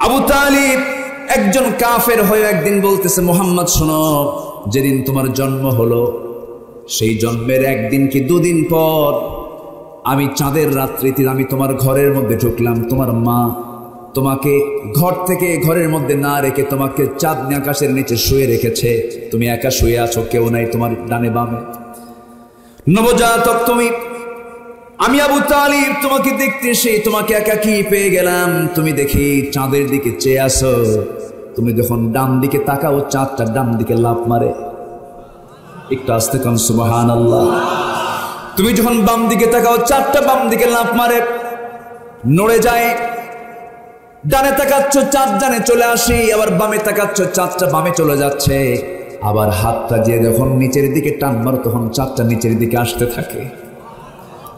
আবু তালিব একজন কাফের হয়ে একদিন বলতেছে, মুহাম্মদ শোনো, যেদিন তোমার জন্ম হলো সেই জন্মের একদিন কি দুদিন পর আমি চাঁদের রাত্রিতে আমি তোমার ঘরের মধ্যে ঢুকলাম। তোমার মা তোমাকে ঘর থেকে ঘরের মধ্যে না রেখে তোমাকে চাঁদনি আকাশের নিচে শুয়ে রেখেছে। তুমি একা শুয়ে আছো, কেউ নাই তোমার ডানে বামে, নবজাতক তুমি। আমি আবু তালিব তোমাকে দেখতে এসে তোমাকে একাকী পেয়ে গেলাম। তুমি দেখি চাঁদের দিকে চেয়ে আসো, তুমি যখন ডান দিকে তাকাও চাঁদটা ডান দিকে লাফ মারে। একটু আস্তে কান সুবহানাল্লাহ। তুমি যখন বাম দিকে তাকাও চাঁদটা বাম দিকে লাফ মারে, নড়ে যায়। ডানে তাকাচ্ছ চাঁদ ডানে চলে আসি, আবার বামে তাকাচ্ছ চাঁদটা বামে চলে যাচ্ছে। আবার হাতটা দিয়ে যখন নিচের দিকে টান মারো তখন চাঁদটা নিচের দিকে আসতে থাকে।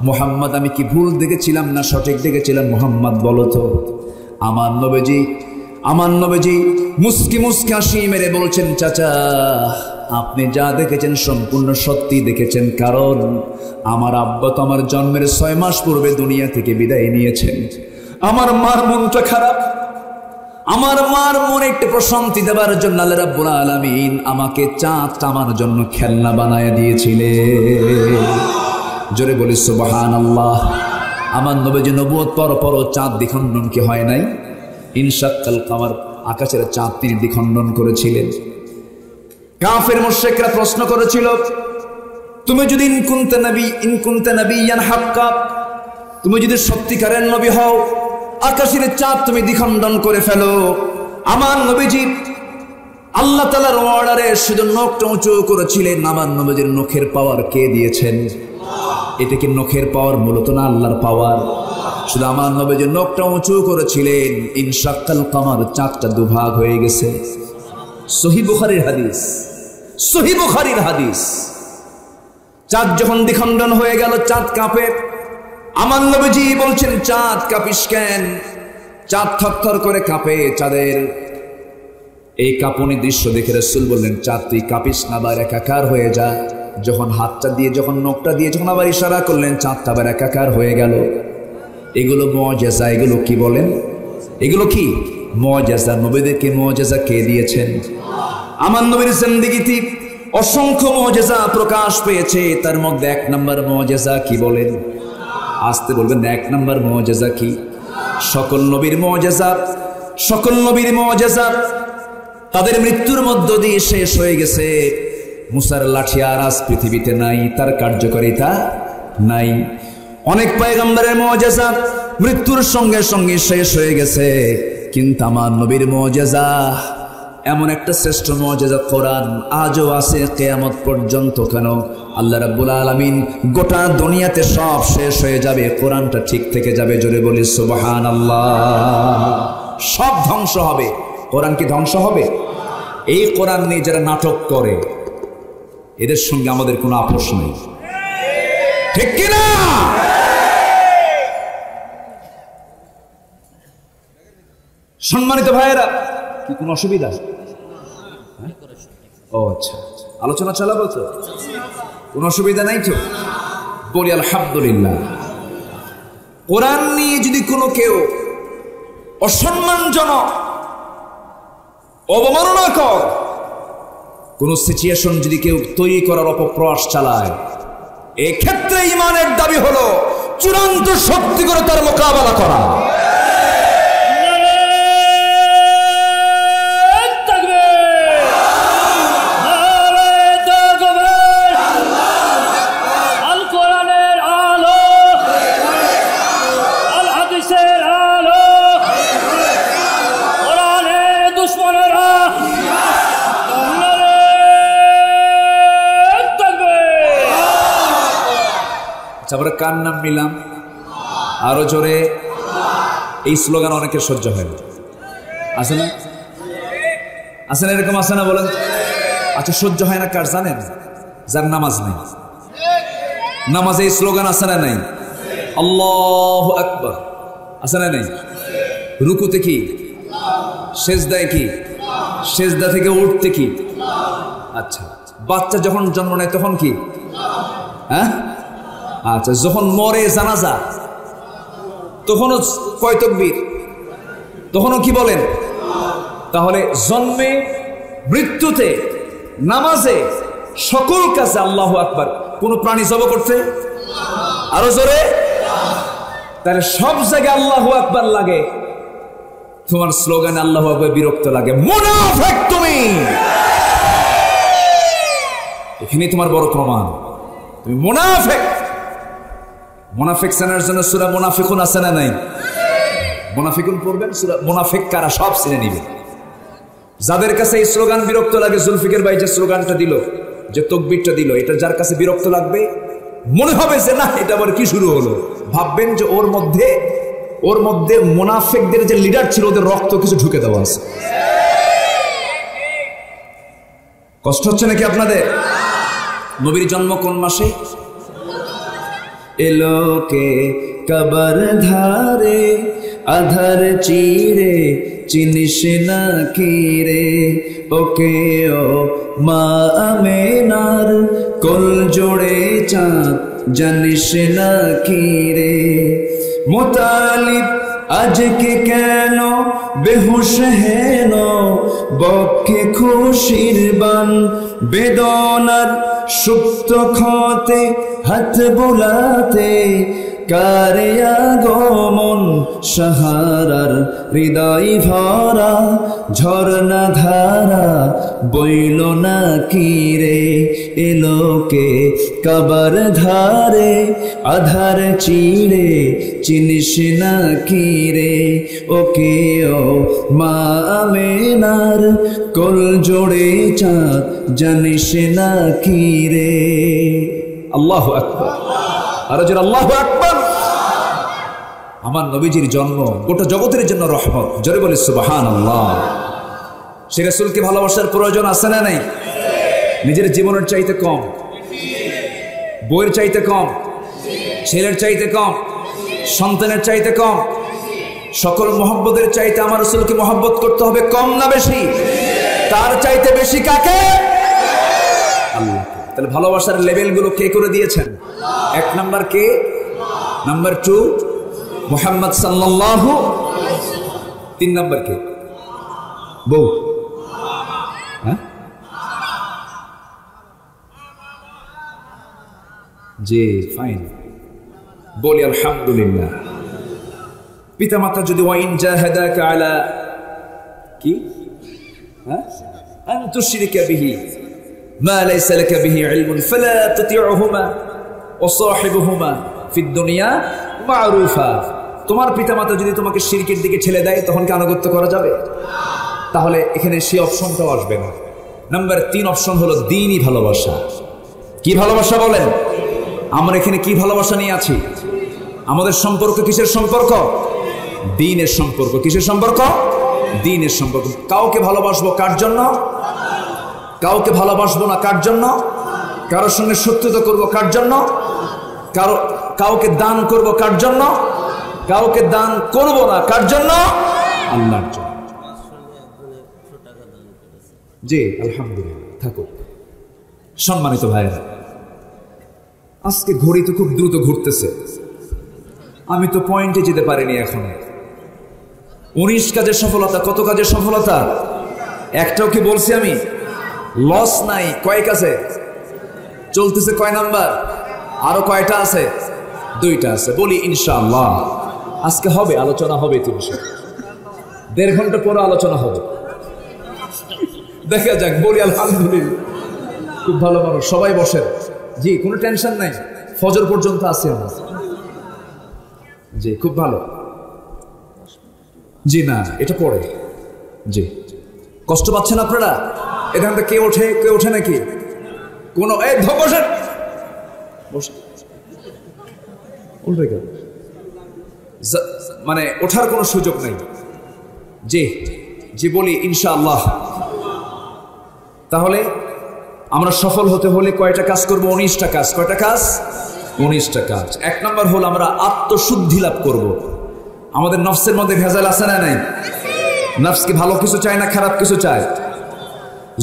মুহাম্মদ, আমি কি ভুল দেখেছিলাম না সঠিক দেখেছিলাম? মুহাম্মদ বলো তো। আমার নবীজি মুস্কি মুস্কি হাসি মেরে বলছেন, চাচা আপনি যা দেখেছেন সম্পূর্ণ সত্যি দেখেছেন, কারণ আমার আব্বা তো আমার জন্মের 6 মাস পূর্বে দুনিয়া থেকে বিদায় নিয়েছেন। আমার মার মনটা খারাপ, আমার মার মনে একটু প্রশান্তি দেওয়ার জন্য আল্লাহ রাব্বুল আলামিন আমাকে চাঁদটা আমার জন্য খেলনা বানায় দিয়েছিলেন। জোরে বলি সুবহানাল্লাহ। আমার নবীজি নবুয়ত পর চাঁদ দ্বিখণ্ডন কি হয় নাই? ইনশাক্কাল কামার, আকাশের চাঁদ তিনি দ্বিখণ্ডন করেছিলেন। কাফের মুশরিকরা প্রশ্ন করেছিল, তুমি যদি ইন কুনতা নাবিয়ান হাক্কা, তুমি যদি সত্যিকারের নবী হও, আকাশের চাঁদ তুমি দ্বিখণ্ডন করে ফেলো। আমার নবীজি আল্লাহ তাআলার অর্ডারে শুধু নখটা উঁচু করেছিলেন। আমার নবীজির নখের পাওয়ার কে দিয়েছেন? এটা কি নখের পাওয়ার মূলত না আল্লাহর পাওয়ার? শুধু আমার নবীজি নখটা উঁচু করেছিলেন, ইনশাক্কাল কামার চাঁদটা দুভাগ হয়ে গেছে। সহিহ বুখারীর হাদিস। চাঁদ যখন দ্বিখণ্ডন হয়ে গেল চাঁদ কাঁপে। আমার নবীজি বলছেন, চাঁদ কাঁপিস কেন? চাঁদ থরথর করে কাঁপে। চাঁদের এই কাঁপুনি দৃশ্য দেখে রাসূল বললেন, চাঁদ তুই কাঁপিস না, আবার একাকার হয়ে যা। যখন হাতটা দিয়ে যখন নখটা দিয়ে যখন আবার ইশারা করলেন, চাঁদটা আবার একাকার হয়ে গেল। এগুলো মুআজিজা। এগুলো কি বলেন? এগুলো কি মুআজিজা। নবীদেরকে মুআজিজা কে দিয়েছেন? আমার নবীর জিন্দেগিতে অসংখ্য মুআজিজা প্রকাশ পেয়েছে, তার মধ্যে 1 নম্বর মুআজিজা কি বলেন? আসতে বলবেন, 1 নম্বর মুআজিজা কি? সকল নবীর মুআজিজা তাদের মৃত্যুর মধ্য দিয়ে শেষ হয়ে গেছে। মুসার লাঠি আর আজ পৃথিবীতে নাই, তার কার্যকারিতা নাই। অনেক পয়গম্বরের মুআজিজা মৃত্যুর সঙ্গে সঙ্গে শেষ হয়ে গেছে, কিন্তু আমার নবীর মুআজিজা এমন একটা শ্রেষ্ঠ মুআজিজা কোরআন আজও আছে কিয়ামত পর্যন্ত। কেন? আল্লাহ রাব্বুল আলামিন গোটা দুনিয়াতে সব শেষ হয়ে যাবে, কোরআনটা ঠিক থেকে যাবে। জোরে বলি সুবহানাল্লাহ। সব ধ্বংস হবে, কোরআন কি ধ্বংস হবে? এই কোরআন নিয়ে যারা নাটক করে এদের সঙ্গে আমাদের কোনো আপোষ নেই, ঠিক কিনা? সম্মানিত ভাইয়েরা, কি কোনো অসুবিধা? ও আচ্ছা, আলোচনা চালাবো তো, কোনো অসুবিধা নাই তো? বলি আলহামদুলিল্লাহ। কোরআন নিয়ে যদি কোনো কেউ অসম্মানজনক অবমাননাকর কোন সিচুয়েশন যদি কেউ তৈরি করার অপপ্রয়াস চালায়, এক্ষেত্রে ঈমানের দাবি হলো চূড়ান্ত শক্তি করে তার মোকাবেলা করা। আমরা কার নাম নিলাম? আরো জোরে। এই স্লোগান অনেকের সহ্য হয় না, আছে না? আছে না? এরকম আছে না? বলেন। আচ্ছা, সহ্য হয় না কার জানেন? যার নামাজ নেই। নামাজে এই স্লোগান আছে না নাই? আল্লাহু আকবার আছে না নাই? রুকুতে কি? সেজদায় কি? সেজদা থেকে উঠতে কি? আচ্ছা, বাচ্চা যখন জন্ম নেয় তখন কি? হ্যাঁ, আচ্ছা, যখন মরে জানাজা তখনও কয় তাকবীর? তখনও কি বলেন? তাহলে জন্মে, মৃত্যুতে, নামাজে, সকল কাজে আল্লাহু আকবার। কোন প্রাণী জব করছে? আরো জোরে। তাহলে সব জায়গায় আল্লাহু আকবার লাগে, তোমার স্লোগানে আল্লাহু আকবার বিরক্ত লাগে, মুনাফিক তুমি। এখানে তোমার বড় প্রমাণ, তুমি মুনাফিক। মুনাফিক চেনার জন্য সূরা মুনাফিকুন আছে না নাই? মুনাফিকুন পড়বেন, সূরা মুনাফিক কারা সব চিনে নিবে। যাদের কাছে এই স্লোগান বিরক্ত লাগে, জুলফিকার ভাই যে স্লোগানটা দিল, যে তাকবীরটা দিল, এটা যার কাছে বিরক্ত লাগবে, মনে হবে যে না এটা আবার কি শুরু হলো, ভাববেন যে ওর মধ্যে মুনাফিকদের যে লিডার ছিল ওদের রক্ত কিছু ঢুকে দেওয়া আছে। কষ্ট হচ্ছে নাকি আপনাদের? নবীর জন্ম কোন মাসে? এলোকে কবর ধারে আধার চিরে চিনিস না কি রে, ওকে ও মা আমেনার কোল জোড়ে চাঁদ জানিস না কি রে। মুতালিব আজকে কেন বেহুশ হেন, বক্ষে খুশির বান বেদনার সুপ্ত ক্ষতে হাত বোলাতে, কারে আগমন সাহারার হৃদয় ভরা ঝর্ণা ধারা বইল না কি রে। এলোকে কবর ধারে আধার চিড়ে চিনিস না কি রে, ওকে ও মা আমেনার কোল জোড়ে চাঁদ জানিস না কি রে। আল্লাহু আকবার। আর জোরে আল্লাহু আকবার। আমার নবীজির জন্ম গোটা জগতের জন্য রহমত। জোরে বলে সুবহানাল্লাহ। সে রাসূলকে ভালোবাসার প্রয়োজন আছে না নাই? নিজের জীবনের চাইতে কম, বইয়ের চাইতে কম, ছেলের চাইতে কম, সন্তানের চাইতে কম, সকল মহব্বতের চাইতে আমার রাসূলকে মহব্বত করতে হবে। কম না বেশি? তার চাইতে বেশি কাকে? আল্লাহকে। তাহলে ভালোবাসার লেভেলগুলো কে করে দিয়েছেন? এক নাম্বার কে? নাম্বার 2 মুহাম্মদ সাল্লাল্লাহু। 3 নাম্বার কে? বউ। হ্যাঁ জি, ফাইন, বলি আলহামদুলিল্লাহ। পিতা মাতা যদি ওয়াইন জাহাদাকা আলা কি আন তুশরিকা বিহি মা লাইসা লাকা বিহি ইলমুন ফালা তুতিউহুমা ওয়া সাহিবুহুমা ফিদ দুনিয়া মারুফা। তোমার পিতা মাতা যদি তোমাকে শিরকের দিকে ঠেলে দেয় তখন কি আনুগত্য করা যাবে? তাহলে এখানে সেই অপশনটাও আসবে না। নাম্বার 3 অপশন হলো দ্বীনি ভালোবাসা। কি ভালোবাসা বলেন? আমরা এখানে কি ভালোবাসা নিয়ে আছি? আমাদের সম্পর্ক কিসের সম্পর্ক? দ্বীনের সম্পর্ক। কিসের সম্পর্ক? দ্বীনের সম্পর্ক। কাউকে ভালোবাসবো কার জন্য? কাউকে ভালোবাসবো না কার জন্য? কারোর সঙ্গে শত্রুতা করবো কার জন্য? কাউকে দান করব কার জন্য? কাউকে দান করব না কার জন্য? আল্লাহর জন্য। জি আলহামদুলিল্লাহ। থাকুক। সম্মানিত ভাইরা, আজকে ঘড়ি তো খুব দ্রুত ঘুরতেছে, আমি তো পয়েন্টে যেতে পারিনি এখন। 19 কাজের সফলতা। কত কাজের সফলতা? একটাও কি বলছি আমি? লস নাই। কয় কাজে চলতেছে? কয় নাম্বার? আরো কয়টা আছে? 2টা আছে। বলি ইনশাআল্লাহ আজকে হবে, আলোচনা হবে 1.5 ঘন্টা পরে আলোচনা হবে, দেখা যাক। বলি আলহামদুলিল্লাহ। খুব ভালো মানুষ, সবাই বসেন। জি, কোনো টেনশন নাই, ফজর পর্যন্ত আছে আমরা। জি খুব ভালো। জি না, এটা পড়ে। জি, কষ্ট পাচ্ছেন আপনারা? এখান থেকে কে ওঠে নাকি? কোনো বসেন বসে উল্টে গেল, মানে ওঠার কোনো সুযোগ নেই। জি জি, বলি ইনশাআল্লাহ। তাহলে আমরা সফল হতে হলে কয়টা কাজ করব? 19টা কাজ। কয়টা কাজ? 19টা কাজ। 1 নম্বর হলো আমরা আত্মশুদ্ধি লাভ করব। আমাদের নফসের মধ্যে ভেজাল আছে না নাই? নফস কি ভালো কিছু চায় না খারাপ কিছু চায়?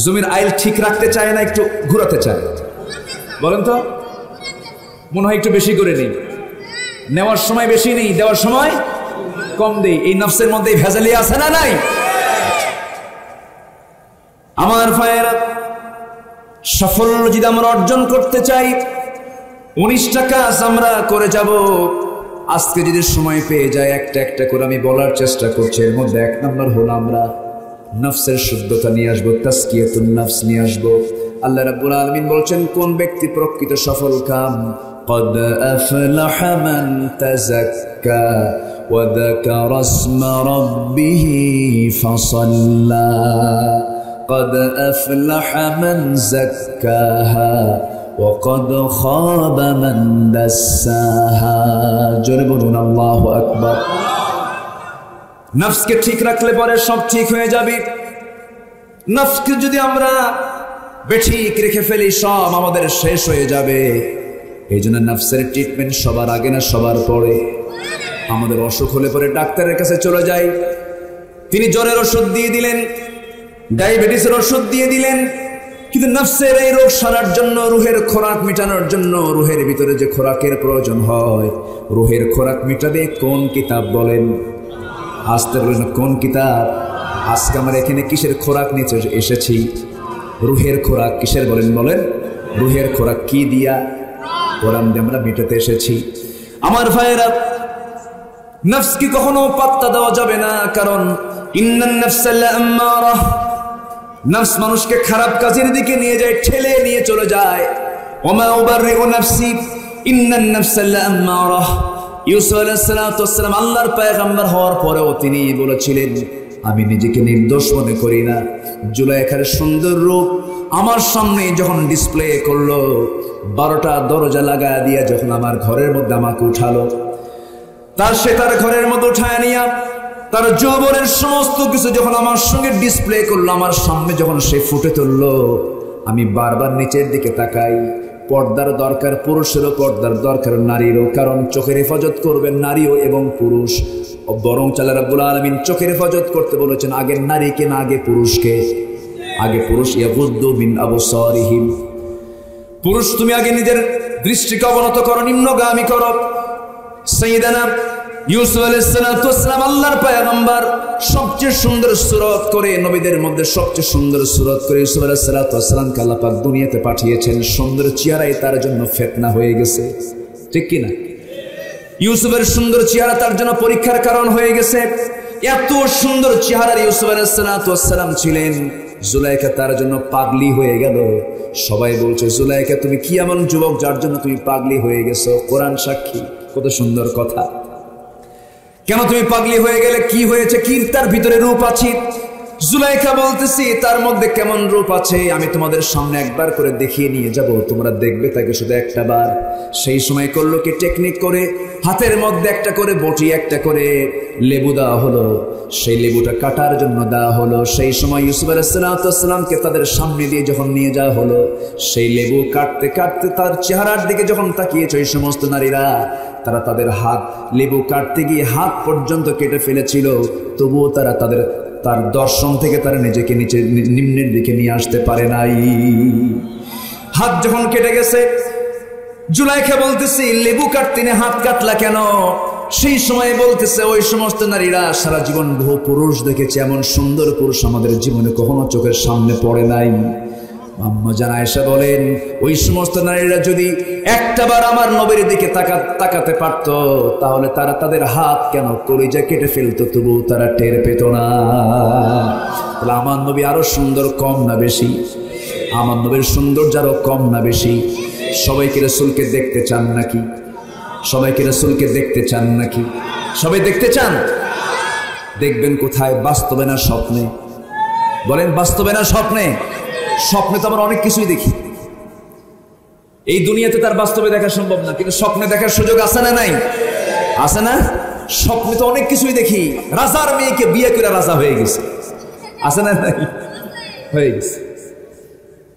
জমির আইল ঠিক রাখতে চায় না একটু ঘুরাতে চায়? বলেন তো। মনে হয় একটু বেশি করে নেই, নেওয়ার সময় বেশি নেই, দেওয়ার সময় কম দেই, এই নফসের মধ্যে ভেজালি আছে না নাই? আমার ভাইয়েরা, সাফল্য যদি আমরা অর্জন করতে চাই, 19টা কাজ আমরা করে যাব। আজকে যদি সময় পেয়ে যায় একটা একটা করে আমি বলার চেষ্টা করছি। এর মধ্যে 1 নম্বর হলো আমরা নফসের শুদ্ধতা নিয়ে আসবো, তাসকিয়াতুন নফস নিয়ে আসবো। আল্লাহ রাব্বুল আলামিন বলছেন কোন ব্যক্তি প্রকৃত সফল কাম, قد أفلح من تزكى وذكر اسم ربه فصلى قد أفلح من زكاها وقد خاب من دساها জোরে বলুন আল্লাহু আকবার। নফসকে ঠিক রাখলে পরে সব ঠিক হয়ে যাবে। নফসকে যদি আমরা বেঠিক রেখে ফেলি সব আমাদের শেষ হয়ে যাবে। এই জন্য নফসের ট্রিটমেন্ট সবার আগে না সবার পরে? আমাদের অসুখ হলে পরে ডাক্তারের কাছে চলে যাই, তিনি জ্বরের ওষুধ দিয়ে দিলেন, ডায়াবেটিসের ওষুধ দিয়ে দিলেন, কিন্তু নফসের এই রোগ সারার জন্য, রুহের খোরাক মেটানোর জন্য, রুহের ভিতরে যে খোরাকের প্রয়োজন হয়, রুহের খোরাক মেটাবে কোন কিতাব বলেন? আসতে বলেন কোন কিতাব? আজকে আমরা এখানে কিসের খোরাক নিতে এসেছি? রুহের খোরাক কিসের বলেন? বলেন রুহের খোরাক কি দিয়া? কোরআন দিয়ে আমরা মেটাতে এসেছি। আমার ভাইয়েরা, নফসকে কখনো পাত্তা দেওয়া যাবে না, কারণ ইন্নান নাফসা লাআম্মারাহ, নফস মানুষকে খারাপ কাজের দিকে নিয়ে যায়, ঠেলে নিয়ে চলে যায়। ওমা উবাররিউ নাফসি ইন্নান নাফসা লাআম্মারাহ। ইউসুফ আলাইহিস সালাতু ওয়াস সালাম আল্লাহর পয়গম্বর হওয়ার পরেও তিনি বলেছিলেন আমি নিজেকে নির্দোষ মনে করি না। জুলাইখার সুন্দর রূপ আমার সামনে যখন ডিসপ্লে করলো, 12টা দরজা লাগায় দিয়া যখন আমার ঘরের মধ্যে আমাকে উঠালো, তার ঘরের মধ্যে উঠায় নিয়া তার যৌবনের সমস্ত কিছু যখন আমার সঙ্গে ডিসপ্লে করলো, আমার সামনে যখন সে ফুটে তুললো, আমি বারবার নিচের দিকে তাকাই। পর্দার দরকার পুরুষেরও, পর্দার দরকার নারীরও, কারণ চোখের হেফাজত করবেন নারীও এবং পুরুষ। বরং আল্লাহ রাব্বুল আলামিন চোখের হেফাজত করতে বলেছেন আগে নারীকে না আগে পুরুষকে? আগে পুরুষ। ইয়াগুদ্দু মিন আবসারিহিম, পুরুষ তুমি আগে নিজের দৃষ্টিকে অবনত করো, নিম্নগামী করো। সাইয়েদানা ইউসুফ আলাইহিস সালাতু ওয়াস সালাম আল্লাহর পয়গম্বর, সবচেয়ে সুন্দর সুরত করে, নবীদের মধ্যে সবচেয়ে সুন্দর সুরত করে ইউসুফ আলাইহিস সালাতু ওয়াস সালামকে আল্লাহ পাক দুনিয়াতে পাঠিয়েছেন। সুন্দর চেহারাই তার জন্য ফিতনা হয়ে গেছে, ঠিক কি না? ইউসুফের সুন্দর চেহারা তার জন্য পরীক্ষার কারণ হয়ে গেছে। এত সুন্দর চেহারার ইউসুফ আলাইহিস সালাতু ওয়াস সালাম ছিলেন, জুলাইখা তার জন্য পাগলি হয়ে গেল। সবাই বলছে জুলাইখা তুমি কি এমন যুবক যার জন্য তুমি পাগলি হয়ে গেছো? কোরআন সাক্ষী, কত সুন্দর কথা। কেন তুমি পাগলি হয়ে গেলে? কি হয়েছে? কি তার ভিতরে রূপ আছে? জুলাইখা বলতেছি তার মধ্যে কেমন রূপ আছে আমি তোমাদের সামনে একবার করে দেখিয়ে নিয়ে যাব, তোমরা দেখবে তাকে শুধু একটা বার। সেই সময় করলো কি টেকনিক করে, হাতের মধ্যে একটা করে বটি, একটা করে লেবু দেওয়া হলো, সেই লেবুটা কাটার জন্য দেওয়া হলো। সেই সময় ইউসুফ আলাইহিস সালামকে তাদের সামনে দিয়ে যখন নিয়ে যাওয়া হলো, সেই লেবু কাটতে কাটতে তার চেহারার দিকে যখন তাকিয়েছে ওই সমস্ত নারীরা, তারা তাদের হাত লেবু কাটতে গিয়ে হাত পর্যন্ত কেটে ফেলেছিল, তবুও তারা তার দর্শন থেকে তারা নিজেকে নিচে নিম্নের দিকে নিয়ে আসতে পারে নাই। হাত যখন কেটে গেছে, জুলাইখা বলতেছে লেবু কাটতে না হাত কাটলা কেন? সেই সময় বলতেছে ওই সমস্ত নারীরা সারা জীবন বহু পুরুষ দেখেছে, এমন সুন্দর পুরুষ আমাদের জীবনে কখনো চোখের সামনে পড়ে নাই। আম্মা জান আয়েশা বলেন ওই সমস্ত নারীরা যদি একটাবার আমার নবীর দিকে তাকাতে পারত, তাহলে তারা তাদের হাত কেন কলিজা কেটে ফেলতো, তবু তারা টের পেত না। তাহলে আমার নবী আরো সুন্দর কম না বেশি? আমার নবীর সৌন্দর্য আরো কম না বেশি? সবাইকে রাসূলকে দেখতে চান নাকি? সবাইকে রাসূলকে দেখতে চান নাকি? সবাই দেখতে চান? দেখবেন কোথায়? বাস্তবে না স্বপ্নে? বলেন বাস্তবে না স্বপ্নে? স্বপ্নে তো আমরা অনেক কিছুই দেখি, এই দুনিয়াতে তার বাস্তবে দেখা সম্ভব না, কিন্তু স্বপ্নে দেখার সুযোগ আছে না নাই? আছে না? স্বপ্নে তো অনেক কিছুই দেখি। রাজার মেয়েকে বিয়ে করে রাজা হয়ে গেছে, আছে না নাই? হয়ে গেছে।